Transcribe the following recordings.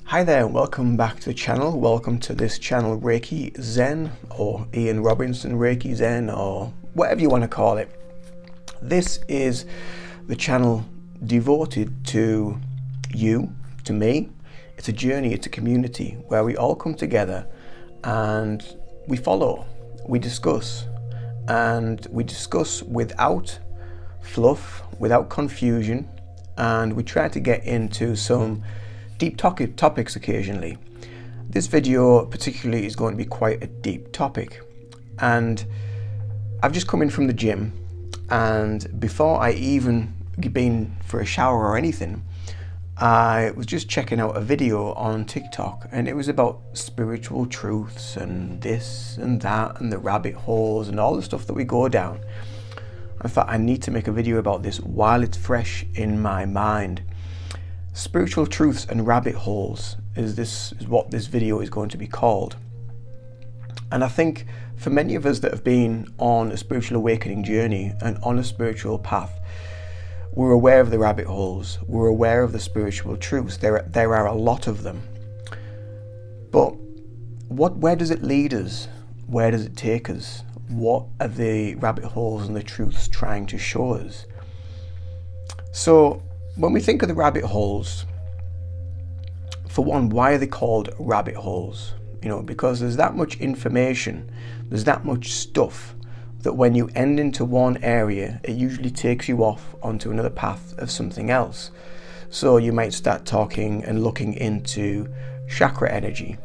Hi there, welcome back to the channel. Welcome to this channel, Reiki Zen, or Ian Robinson Reiki Zen, or whatever you want to call it. This is the channel devoted to you, to me. It's a journey, it's a community where we all come together and we follow, we discuss, and we discuss without fluff, without confusion, and we try to get into some deep topics occasionally. This video particularly is going to be quite a deep topic, and I've just come in from the gym, and before I even been for a shower or anything, I was just checking out a video on TikTok, and it was about spiritual truths and this and that and the rabbit holes and all the stuff that we go down. I thought I need to make a video about this while it's fresh in my mind. Spiritual truths and rabbit holes is what this video is going to be called. And I think for many of us that have been on a spiritual awakening journey and on a spiritual path, we're aware of the rabbit holes, we're aware of the spiritual truths. There are a lot of them. But where does it lead us? Where does it take us? What are the rabbit holes and the truths trying to show us? So when we think of the rabbit holes, for one, why are they called rabbit holes? Because there's that much information, there's that much stuff that when you end into one area, it usually takes you off onto another path of something else. So you might start talking and looking into chakra energy.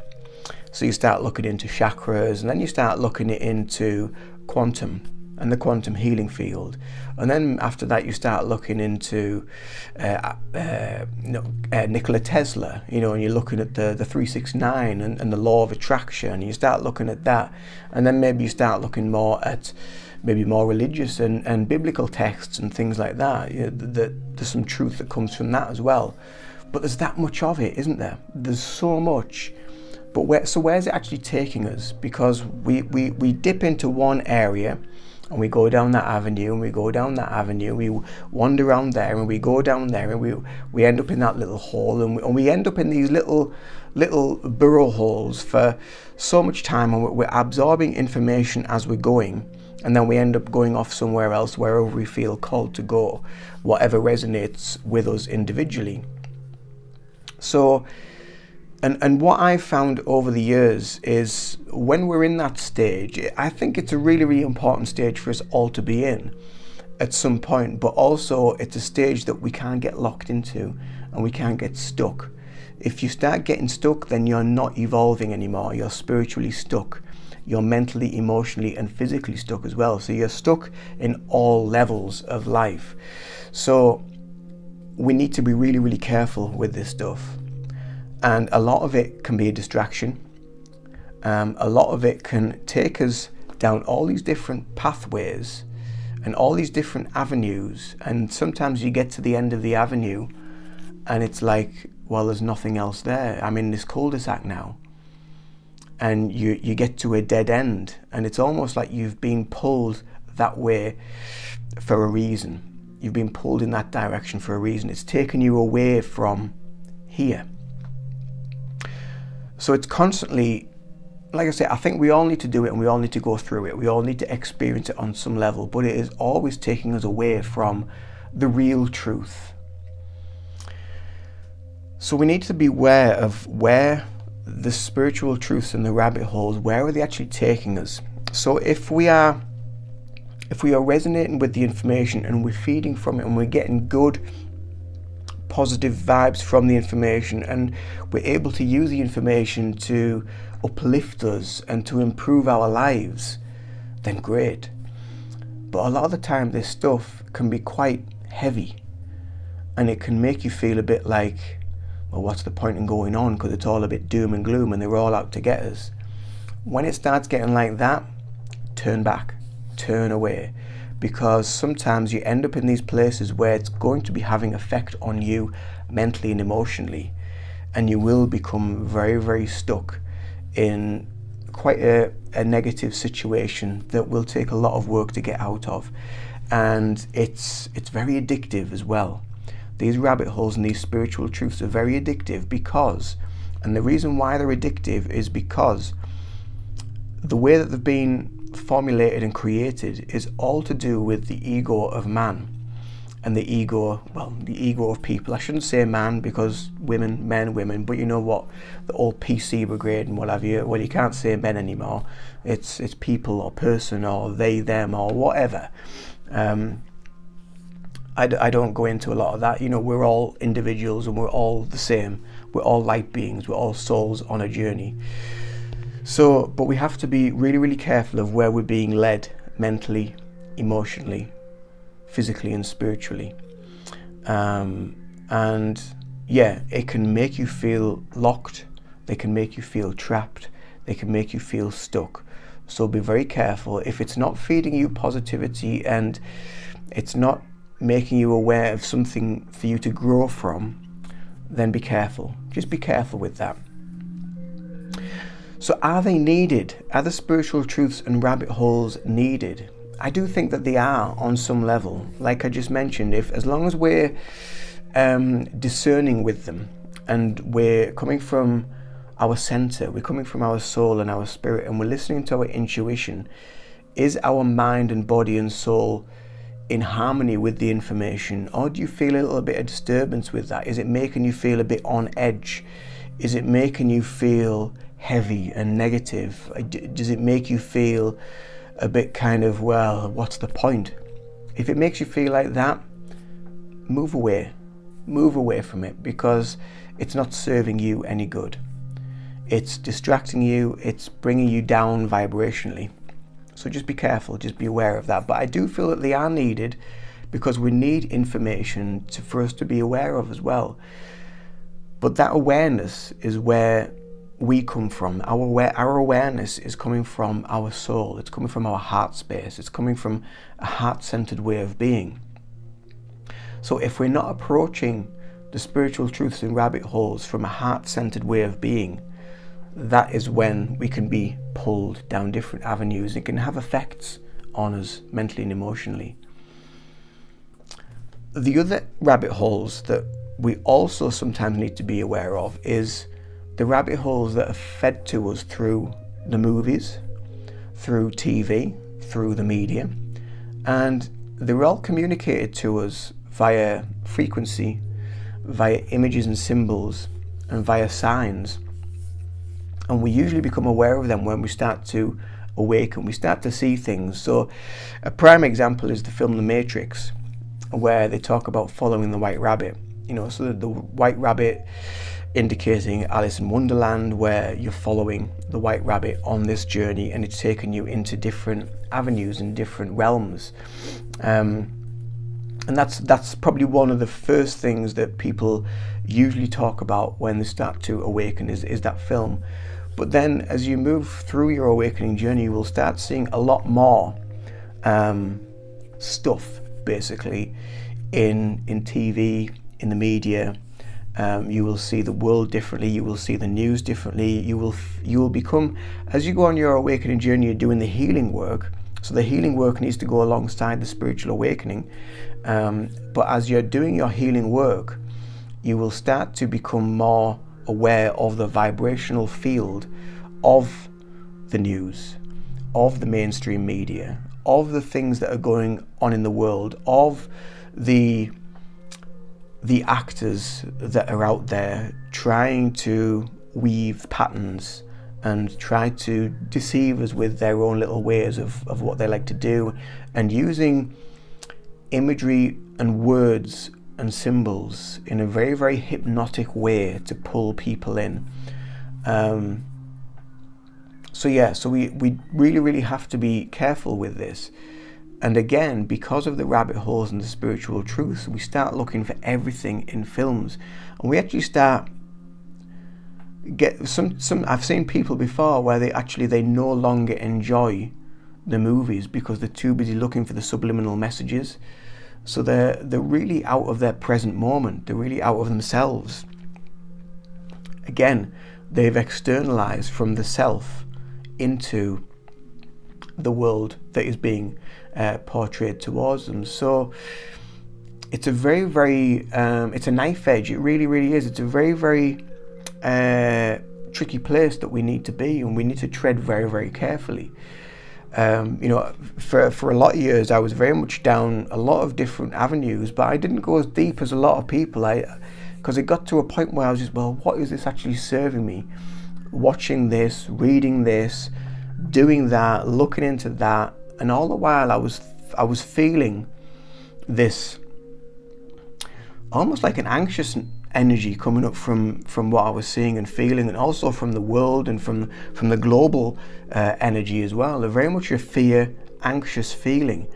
So you start looking into chakras, and then you start looking into quantum and the quantum healing field, and then after that you start looking into Nikola Tesla, and you're looking at the 369 and the law of attraction, and you start looking at that, and then maybe you start looking more at maybe more religious and biblical texts and things like that. There's some truth that comes from that as well, but there's that much of it, isn't there? There's so much. But where's it actually taking us? Because we dip into one area, and we go down that avenue, and we go down that avenue, we wander around there, and we go down there, and we end up in that little hole, and we end up in these little burrow holes for so much time, and we're absorbing information as we're going, and then we end up going off somewhere else, wherever we feel called to go, whatever resonates with us individually. So, and what I've found over the years is when we're in that stage, I think it's a really, really important stage for us all to be in at some point, but also it's a stage that we can't get locked into and we can't get stuck. If you start getting stuck, then you're not evolving anymore. You're spiritually stuck. You're mentally, emotionally, and physically stuck as well. So you're stuck in all levels of life. So we need to be really, really careful with this stuff. And a lot of it can be a distraction. A lot of it can take us down all these different pathways and all these different avenues. And sometimes you get to the end of the avenue and it's like, well, there's nothing else there. I'm in this cul-de-sac now. And you get to a dead end. And it's almost like you've been pulled that way for a reason. You've been pulled in that direction for a reason. It's taken you away from here. So it's constantly, like I say, I think we all need to do it and we all need to go through it. We all need to experience it on some level, but it is always taking us away from the real truth. So we need to be aware of where the spiritual truths and the rabbit holes, where are they actually taking us? So if we are resonating with the information and we're feeding from it and we're getting good positive vibes from the information, and we're able to use the information to uplift us and to improve our lives, then great. But a lot of the time this stuff can be quite heavy, and it can make you feel a bit like, well, what's the point in going on, because it's all a bit doom and gloom and they're all out to get us. When it starts getting like that, turn back, turn away. Because sometimes you end up in these places where it's going to be having effect on you mentally and emotionally, and you will become very, very stuck in quite a negative situation that will take a lot of work to get out of. And it's very addictive as well. These rabbit holes and these spiritual truths are very addictive because And the reason why they're addictive is because the way that they've been formulated and created is all to do with the ego of man. And the ego of people. I shouldn't say man, because men, women, but you know what, the old PC brigade and what have you, well, you can't say men anymore. It's people or person or they, them or whatever. I don't go into a lot of that. You know, we're all individuals and we're all the same. We're all light beings. We're all souls on a journey. So, but we have to be really, really careful of where we're being led mentally, emotionally, physically and spiritually. And yeah, it can make you feel locked. They can make you feel trapped. They can make you feel stuck. So be very careful. If it's not feeding you positivity and it's not making you aware of something for you to grow from, then be careful. Just be careful with that. So are they needed? Are the spiritual truths and rabbit holes needed? I do think that they are on some level. Like I just mentioned, as long as we're discerning with them and we're coming from our center, we're coming from our soul and our spirit, and we're listening to our intuition, is our mind and body and soul in harmony with the information? Or do you feel a little bit of disturbance with that? Is it making you feel a bit on edge? Is it making you feel heavy and negative? Does it make you feel a bit kind of, well, what's the point? If it makes you feel like that, move away from it, because it's not serving you any good. It's distracting you, it's bringing you down vibrationally. So just be careful, just be aware of that. But I do feel that they are needed, because we need information for us to be aware of as well. But that awareness is where we come from. Our awareness is coming from our soul. It's coming from our heart space. It's coming from a heart-centered way of being. So if we're not approaching the spiritual truths and rabbit holes from a heart-centered way of being, that is when we can be pulled down different avenues. It can have effects on us mentally and emotionally. The other rabbit holes that we also sometimes need to be aware of is the rabbit holes that are fed to us through the movies, through TV, through the media, and they're all communicated to us via frequency, via images and symbols, and via signs. And we usually become aware of them when we start to awaken, we start to see things. So a prime example is the film The Matrix, where they talk about following the white rabbit. You know, so the white rabbit indicating Alice in Wonderland, where you're following the white rabbit on this journey and it's taking you into different avenues and different realms. And that's probably one of the first things that people usually talk about when they start to awaken is that film. But then as you move through your awakening journey, you will start seeing a lot more stuff, basically, in TV, in the media. You will see the world differently. You will see the news differently. You will become, as you go on your awakening journey, you're doing the healing work. So the healing work needs to go alongside the spiritual awakening. But as you're doing your healing work, you will start to become more aware of the vibrational field of the news, of the mainstream media, of the things that are going on in the world, of the actors that are out there trying to weave patterns and try to deceive us with their own little ways of what they like to do, and using imagery and words and symbols in a very, very hypnotic way to pull people in. So we really, really have to be careful with this. And again, because of the rabbit holes and the spiritual truths, we start looking for everything in films, and we actually start get some. I've seen people before where they no longer enjoy the movies because they're too busy looking for the subliminal messages. So they're really out of their present moment. They're really out of themselves. Again, they've externalized from the self into the world that is being portrayed towards them. So it's a very, very, it's a knife edge. It really, really is. It's a very, very tricky place that we need to be, and we need to tread very, very carefully. For a lot of years, I was very much down a lot of different avenues, but I didn't go as deep as a lot of people. Because it got to a point where I was just, well, what is this actually serving me? Watching this, reading this, doing that, looking into that, and all the while I was feeling this almost like an anxious energy coming up from what I was seeing and feeling, and also from the world and from the global energy as well. They're very much a fear, anxious feeling.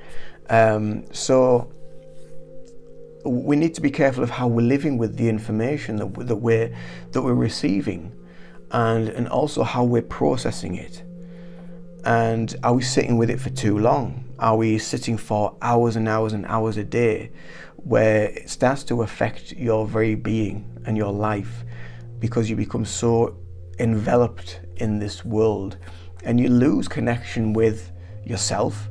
So we need to be careful of how we're living with the information that we're receiving, and also how we're processing it. And are we sitting with it for too long? Are we sitting for hours and hours and hours a day, where it starts to affect your very being and your life, because you become so enveloped in this world, and you lose connection with yourself.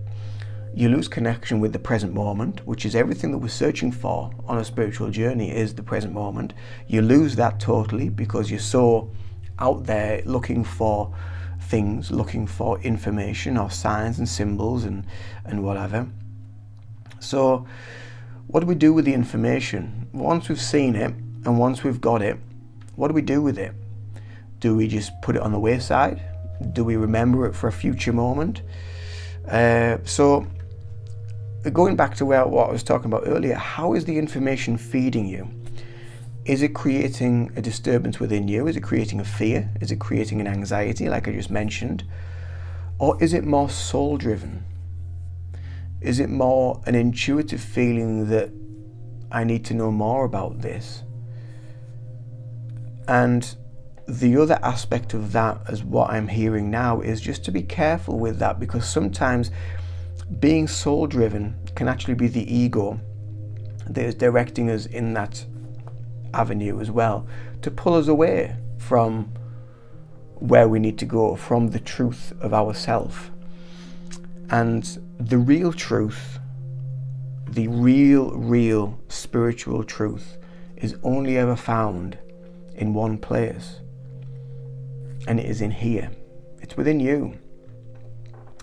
You lose connection with the present moment, which is everything that we're searching for on a spiritual journey, is the present moment. You lose that totally because you're so out there looking for things, looking for information or signs and symbols and whatever. So what do we do with the information? Once we've seen it and once we've got it, what do we do with it? Do we just put it on the wayside? Do we remember it for a future moment? So going back to what I was talking about earlier, how is the information feeding you? Is it creating a disturbance within you? Is it creating a fear? Is it creating an anxiety, like I just mentioned? Or is it more soul-driven? Is it more an intuitive feeling that I need to know more about this? And the other aspect of that, as what I'm hearing now, is just to be careful with that, because sometimes being soul-driven can actually be the ego that is directing us in that avenue as well, to pull us away from where we need to go, from the truth of ourself. And the real truth, the real spiritual truth, is only ever found in one place, and it is in here. It's within you.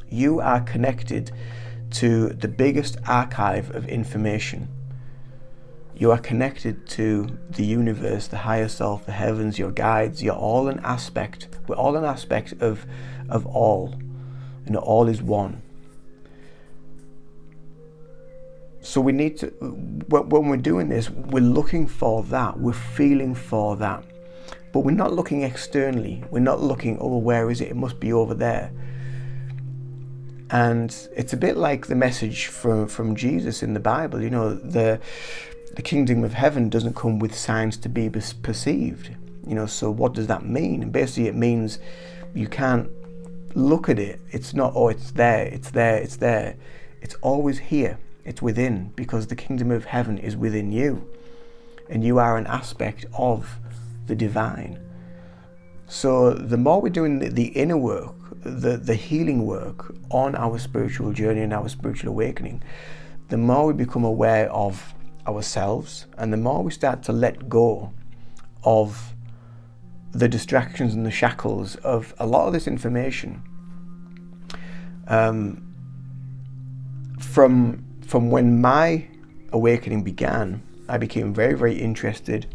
You are connected to the biggest archive of information. You are connected to the universe, the higher self, the heavens, your guides. You're all an aspect. We're all an aspect of all. All is one. So we need to, when we're doing this, we're looking for that. We're feeling for that. But we're not looking externally. We're not looking, oh, where is it? It must be over there. And it's a bit like the message from Jesus in the Bible. The kingdom of heaven doesn't come with signs to be perceived. So what does that mean? And basically it means you can't look at it. It's not, oh, it's there, it's there, it's there. It's always here. It's within, because the kingdom of heaven is within you. And you are an aspect of the divine. So the more we're doing the inner work, the healing work on our spiritual journey and our spiritual awakening, the more we become aware of ourselves, and the more we start to let go of the distractions and the shackles of a lot of this information. From when my awakening began, I became very, very interested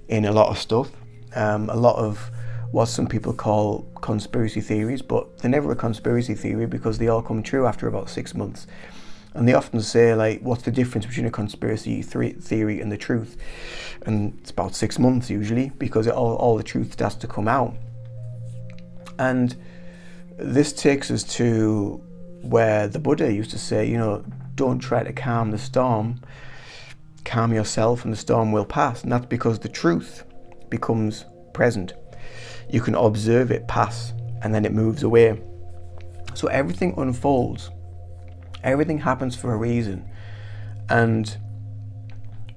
in a lot of stuff, a lot of what some people call conspiracy theories, but they're never a conspiracy theory because they all come true after about 6 months. And they often say, like, what's the difference between a conspiracy theory and the truth? And it's about 6 months usually, because all the truth starts to come out. And this takes us to where the Buddha used to say, don't try to calm the storm. Calm yourself and the storm will pass. And that's because the truth becomes present. You can observe it pass, and then it moves away. So everything unfolds. Everything happens for a reason. And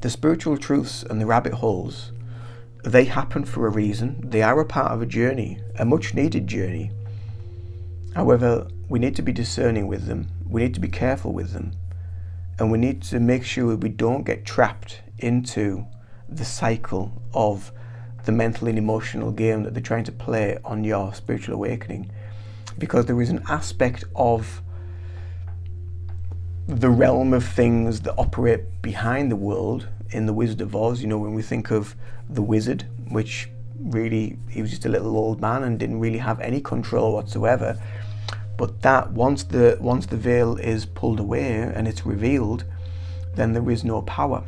the spiritual truths and the rabbit holes, they happen for a reason. They are a part of a journey, a much needed journey. However, we need to be discerning with them. We need to be careful with them. And we need to make sure we don't get trapped into the cycle of the mental and emotional game that they're trying to play on your spiritual awakening, because there is an aspect of the realm of things that operate behind the world in the Wizard of Oz. You know, when we think of the wizard, which really, he was just a little old man and didn't really have any control whatsoever, but that once the veil is pulled away and it's revealed, then there is no power.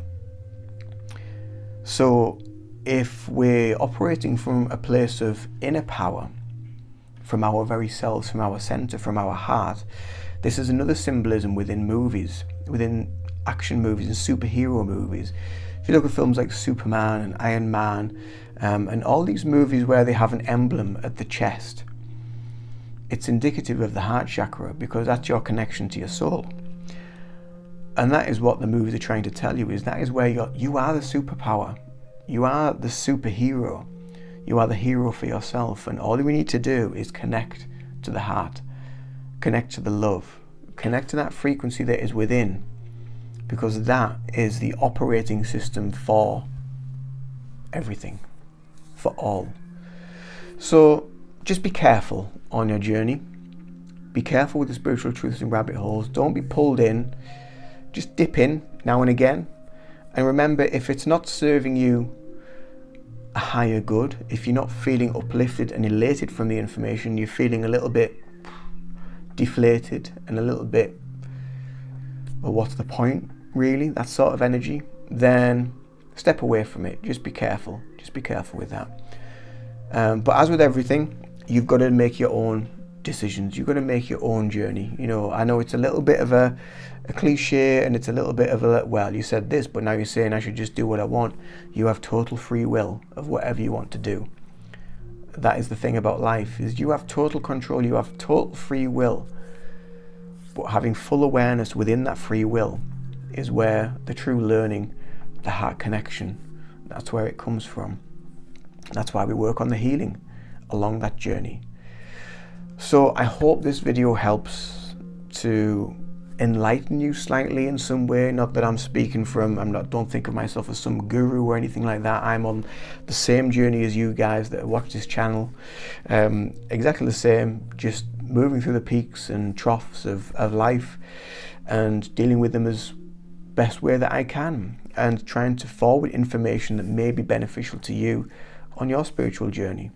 So if we're operating from a place of inner power, from our very selves, from our center, from our heart, this is another symbolism within movies, within action movies and superhero movies. If you look at films like Superman and Iron Man, and all these movies where they have an emblem at the chest, it's indicative of the heart chakra, because that's your connection to your soul. And that is what the movies are trying to tell you, is that is where you are the superpower. You are the superhero. You are the hero for yourself. And all we need to do is connect to the heart, connect to the love, connect to that frequency that is within, because that is the operating system for everything, for all. So just be careful on your journey. Be careful with the spiritual truths and rabbit holes. Don't be pulled in. Just dip in now and again. And remember, if it's not serving you a higher good, if you're not feeling uplifted and elated from the information, you're feeling a little bit deflated and a little bit, well, what's the point, really? That sort of energy, then step away from it. Just be careful. Just be careful with that. But as with everything, you've got to make your own decisions. You've got to make your own journey. You know, I know it's a little bit of a cliche, and it's a little bit of a, well, you said this, but now you're saying I should just do what I want. You have total free will of whatever you want to do. That is the thing about life, is you have total control. You have total free will. But having full awareness within that free will is where the true learning, the heart connection, that's where it comes from. That's why we work on the healing along that journey. So I hope this video helps to enlighten you slightly in some way. Not that I'm speaking from, don't think of myself as some guru or anything like that. I'm on the same journey as you guys that watch this channel. Exactly the same, just moving through the peaks and troughs of life and dealing with them as best way that I can, and trying to forward information that may be beneficial to you on your spiritual journey.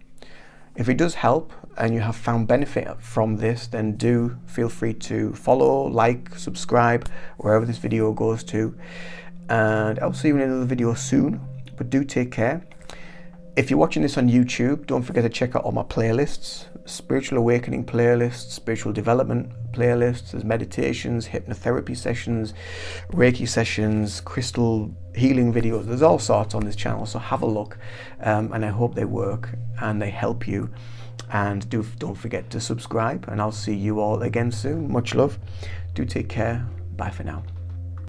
If it does help and you have found benefit from this, then do feel free to follow, like, subscribe wherever this video goes to, and I'll see you in another video soon. But do take care. If you're watching this on YouTube, don't forget to check out all my playlists: spiritual awakening playlists, spiritual development playlists, there's meditations, hypnotherapy sessions, Reiki sessions, crystal healing videos. There's all sorts on this channel, so have a look, and I hope they work and they help you. And don't forget to subscribe, and I'll see you all again soon. Much love. Do take care. Bye for now.